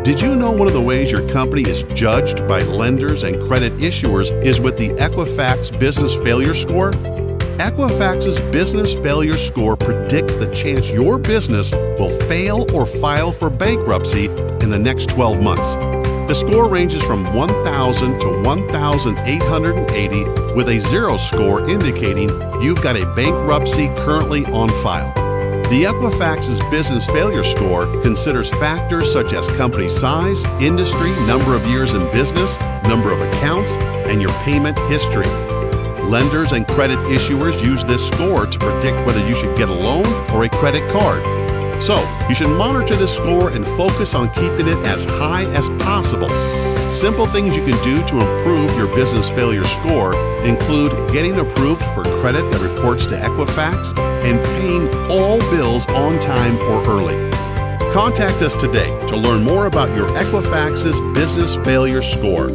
Did you know one of the ways your company is judged by lenders and credit issuers is with the Equifax Business Failure Score? Equifax's Business Failure Score predicts the chance your business will fail or file for bankruptcy in the next 12 months. The score ranges from 1,000 to 1,880, with a 0 score indicating you've got a bankruptcy currently on file. The Equifax's Business Failure Score considers factors such as company size, industry, number of years in business, number of accounts, and your payment history. Lenders and credit issuers use this score to predict whether you should get a loan or a credit card. So, you should monitor this score and focus on keeping it as high as possible. Simple things you can do to improve your business failure score include getting approved for credit that reports to Equifax and paying all bills on time or early. Contact us today to learn more about your Equifax's Business Failure Score.